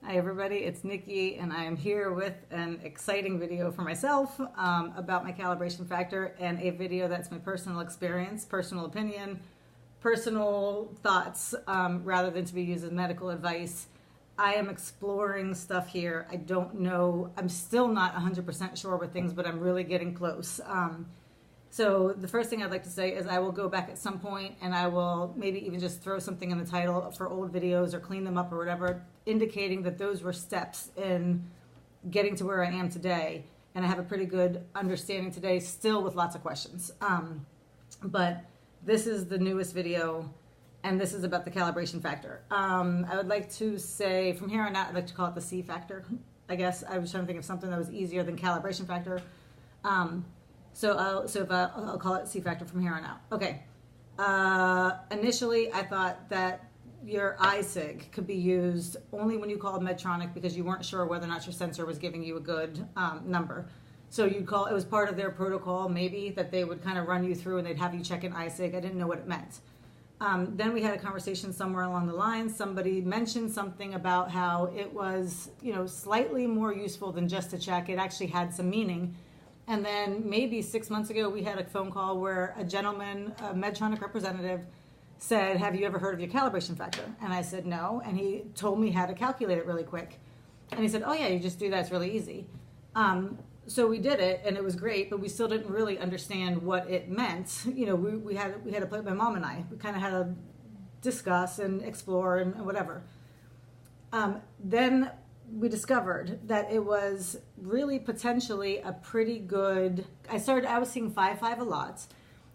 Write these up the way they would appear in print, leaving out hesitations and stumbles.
Hi everybody, it's Nikki and I am here with an exciting video for myself about my calibration factor, and a video that's my personal experience, personal opinion, personal thoughts, rather than to be used as medical advice. I am exploring stuff here. I don't know, I'm still not 100% sure with things, but I'm really getting close. So the first thing I'd like to say is I will go back at some point and I will maybe even just throw something in the title for old videos or clean them up or whatever, indicating that those were steps in getting to where I am today. And I have a pretty good understanding today, still with lots of questions. But this is the newest video, and this is about the calibration factor. I would like to say, from here on out, I'd like to call it the C factor. I guess I was trying to think of something that was easier than calibration factor. So I'll call it C factor from here on out. Okay. Initially, I thought that your iSig could be used only when you called Medtronic because you weren't sure whether or not your sensor was giving you a good number. So you'd call, it was part of their protocol, maybe, that they would kind of run you through and they'd have you check an iSig. I didn't know what it meant. Then we had a conversation somewhere along the line. Somebody mentioned something about how it was, slightly more useful than just to check. It actually had some meaning. And then maybe 6 months ago, we had a phone call where a gentleman, a Medtronic representative, said, have you ever heard of your calibration factor? And I said, no. And he told me how to calculate it really quick. And he said, oh yeah, you just do that, it's really easy. So we did it and it was great, but we still didn't really understand what it meant. We had to play, my mom and I, we kind of had to discuss and explore and whatever. Then we discovered that it was really potentially a pretty good, I was seeing 5-5 a lot.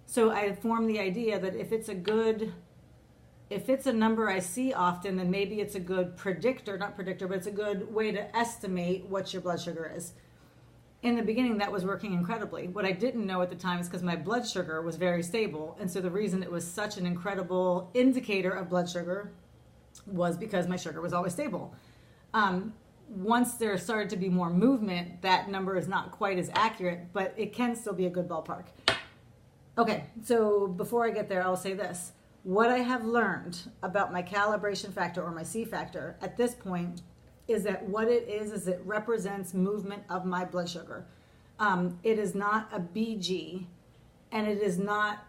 So I formed the idea that if it's a number I see often, then maybe it's a good predictor, not predictor, but it's a good way to estimate what your blood sugar is. In the beginning, that was working incredibly. What I didn't know at the time is because my blood sugar was very stable. And so the reason it was such an incredible indicator of blood sugar was because my sugar was always stable. Once there started to be more movement, that number is not quite as accurate, but it can still be a good ballpark. Okay, so before I get there, I'll say this. What I have learned about my calibration factor, or my C factor, at this point, is that what it is it represents movement of my blood sugar. It is not a BG, and it is not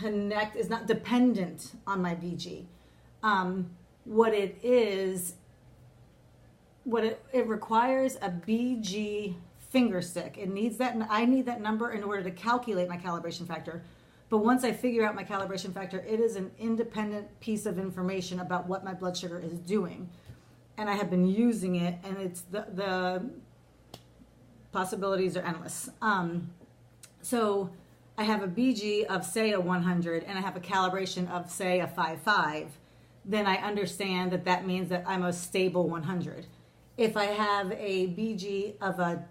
it's not dependent on my BG. What it is, it requires a BG finger stick. It needs that, and I need that number in order to calculate my calibration factor. But once I figure out my calibration factor, it is an independent piece of information about what my blood sugar is doing. And I have been using it, and it's the possibilities are endless. So I have a BG of, say, a 100, and I have a calibration of, say, a 5.5. Then I understand that that means that I'm a stable 100. If I have a BG of of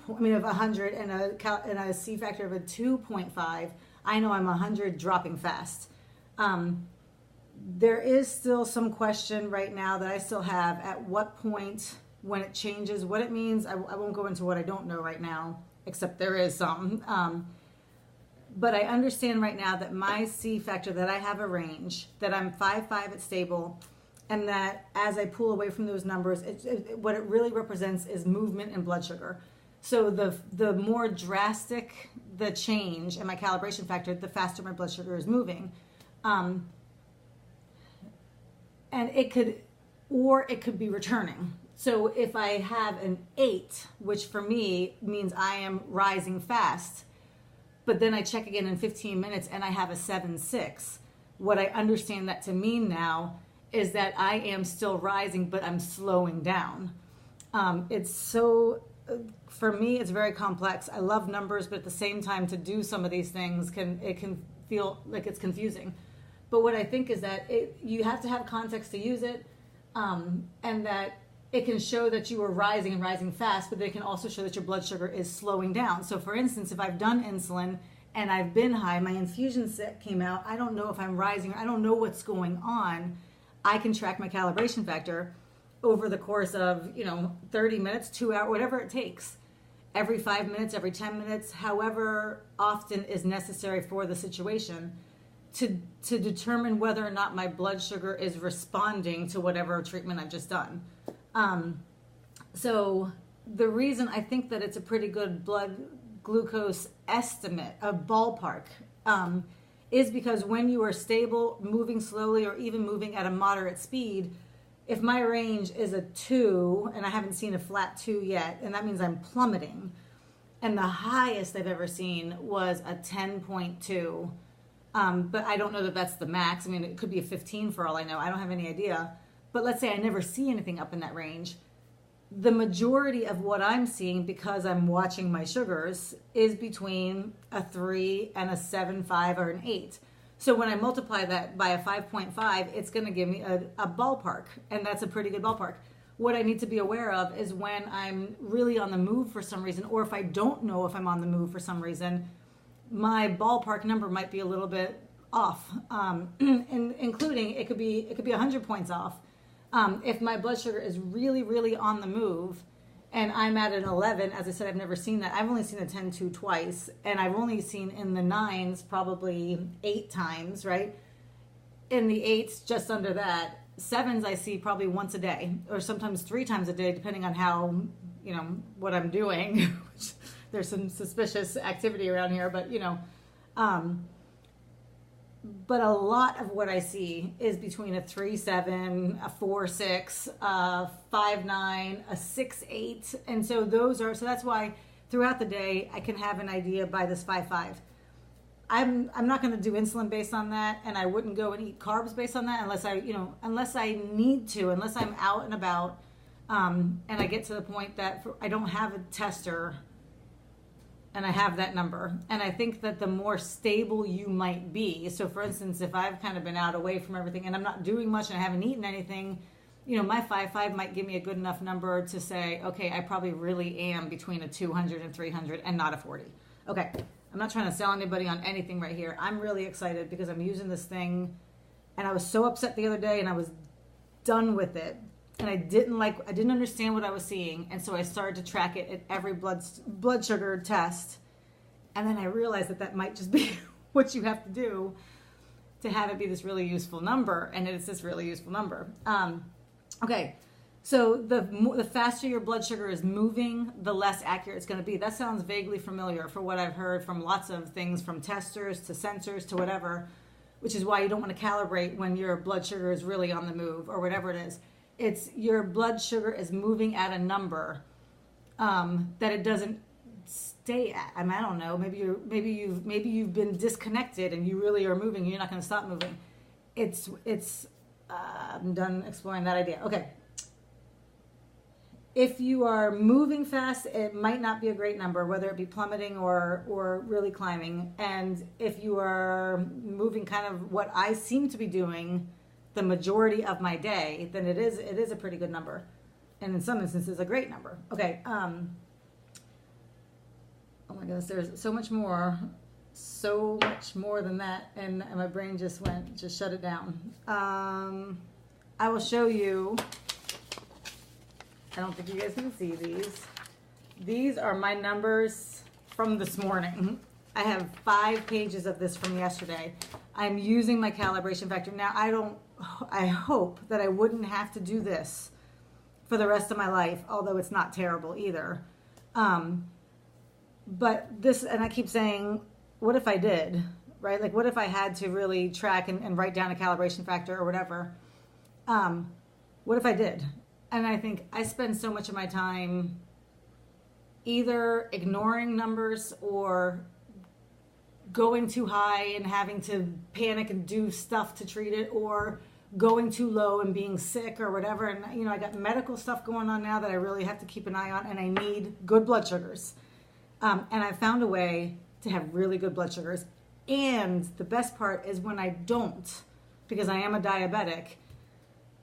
100 and a C factor of a 2.5, I know I'm 100 dropping fast. There is still some question right now that I still have at what point, when it changes, what it means. I won't go into what I don't know right now, except there is some. But I understand right now that my C factor, that I have a range, that I'm 5.5 at stable, and that as I pull away from those numbers, what it really represents is movement in blood sugar. So the more drastic the change in my calibration factor, the faster my blood sugar is moving. And it could be returning. So if I have an 8, which for me means I am rising fast, but then I check again in 15 minutes and I have a 7.6, what I understand that to mean now is that I am still rising, but I'm slowing down. It's so, for me, it's very complex. I love numbers, but at the same time, to do some of these things, it can feel like it's confusing. But what I think is that you have to have context to use it, and that it can show that you are rising and rising fast, but it can also show that your blood sugar is slowing down. So for instance, if I've done insulin and I've been high, my infusion set came out, I don't know if I'm rising, I don't know what's going on. I can track my calibration factor over the course of, 30 minutes, 2 hours, whatever it takes. Every 5 minutes, every 10 minutes, however often is necessary for the situation. to determine whether or not my blood sugar is responding to whatever treatment I've just done. So the reason I think that it's a pretty good blood glucose estimate, a ballpark, is because when you are stable, moving slowly, or even moving at a moderate speed, if my range is a 2, and I haven't seen a flat 2 yet, and that means I'm plummeting, and the highest I've ever seen was a 10.2, but I don't know that that's the max. I mean, it could be a 15 for all I know. I don't have any idea. But let's say I never see anything up in that range. The majority of what I'm seeing, because I'm watching my sugars, is between a 3 and a 7.5 or an 8. So when I multiply that by a 5.5, it's going to give me a ballpark, and that's a pretty good ballpark. What I need to be aware of is when I'm really on the move for some reason, or if I don't know if I'm on the move for some reason, my ballpark number might be a little bit off, and including it could be 100 points off. If my blood sugar is really, really on the move and I'm at an 11, as I said, I've never seen that. I've only seen a 10.2 twice, and I've only seen in the 9s probably 8 times, right? In the 8s, just under that. 7s I see probably once a day, or sometimes 3 times a day, depending on how, what I'm doing. There's some suspicious activity around here, but, but a lot of what I see is between a 3.7, a 4.6, a 5.9, a 6.8. And so that's why throughout the day I can have an idea by this 5.5. I'm not going to do insulin based on that, and I wouldn't go and eat carbs based on that unless I need to, unless I'm out and about, and I get to the point that I don't have a tester and I have that number. And I think that the more stable you might be, so for instance, if I've kind of been out away from everything and I'm not doing much and I haven't eaten anything, my 5.5 might give me a good enough number to say, okay, I probably really am between a 200 and 300 and not a 40. Okay, I'm not trying to sell anybody on anything right here. I'm really excited because I'm using this thing, and I was so upset the other day and I was done with it. And I didn't understand what I was seeing. And so I started to track it at every blood sugar test. And then I realized that might just be what you have to do to have it be this really useful number. And it's this really useful number. Okay. So the faster your blood sugar is moving, the less accurate it's going to be. That sounds vaguely familiar for what I've heard from lots of things, from testers to sensors to whatever, which is why you don't want to calibrate when your blood sugar is really on the move or whatever it is. It's your blood sugar is moving at a number that it doesn't stay at. I mean, I don't know. Maybe you've been disconnected and you really are moving. You're not going to stop moving. I'm done exploring that idea. Okay. If you are moving fast, it might not be a great number, whether it be plummeting or really climbing. And if you are moving kind of what I seem to be doing the majority of my day, then it is a pretty good number, and in some instances a great number. Okay. Oh my goodness, there's so much more than that, and my brain just shut it down. I will show you. I don't think you guys can see these. These are my numbers from this morning. I have 5 pages of this from yesterday. I'm using my calibration factor. Now, I hope that I wouldn't have to do this for the rest of my life, although it's not terrible either. But this, and I keep saying, what if I did, right? Like, what if I had to really track and write down a calibration factor or whatever? What if I did? And I think I spend so much of my time either ignoring numbers or going too high and having to panic and do stuff to treat it, or going too low and being sick or whatever. And, I got medical stuff going on now that I really have to keep an eye on, and I need good blood sugars. And I found a way to have really good blood sugars. And the best part is when I don't, because I am a diabetic,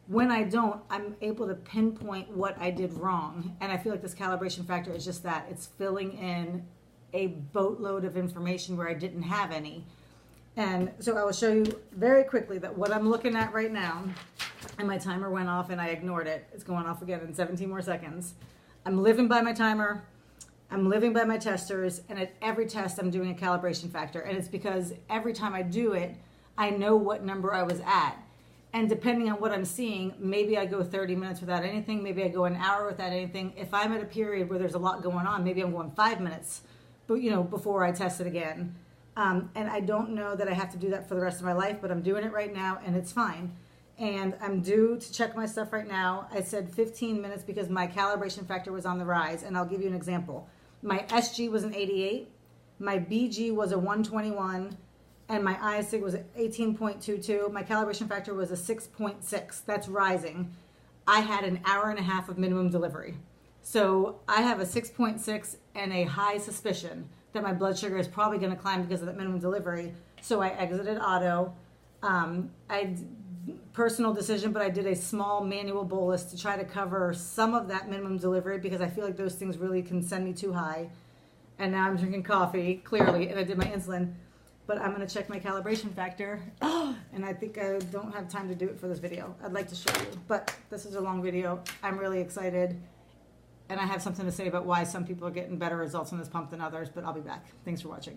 when I don't, I'm able to pinpoint what I did wrong. And I feel like this calibration factor is just that. It's filling in a boatload of information where I didn't have any. And so I will show you very quickly that what I'm looking at right now, and my timer went off and I ignored it. It's going off again in 17 more seconds. I'm living by my timer. I'm living by my testers. And at every test, I'm doing a calibration factor. And it's because every time I do it, I know what number I was at. And depending on what I'm seeing, maybe I go 30 minutes without anything. Maybe I go an hour without anything. If I'm at a period where there's a lot going on, maybe I'm going 5 minutes, but before I test it again. And I don't know that I have to do that for the rest of my life, but I'm doing it right now and it's fine. And I'm due to check my stuff right now. I said 15 minutes because my calibration factor was on the rise. And I'll give you an example. My SG was an 88. My BG was a 121. And my ISIG was 18.22. My calibration factor was a 6.6. That's rising. I had an hour and a half of minimum delivery. So I have a 6.6 and a high suspicion that my blood sugar is probably going to climb because of that minimum delivery. So I exited auto. Personal decision, but I did a small manual bolus to try to cover some of that minimum delivery because I feel like those things really can send me too high. And now I'm drinking coffee, clearly, and I did my insulin. But I'm going to check my calibration factor. And I think I don't have time to do it for this video. I'd like to show you, but this is a long video. I'm really excited. And I have something to say about why some people are getting better results on this pump than others, but I'll be back. Thanks for watching.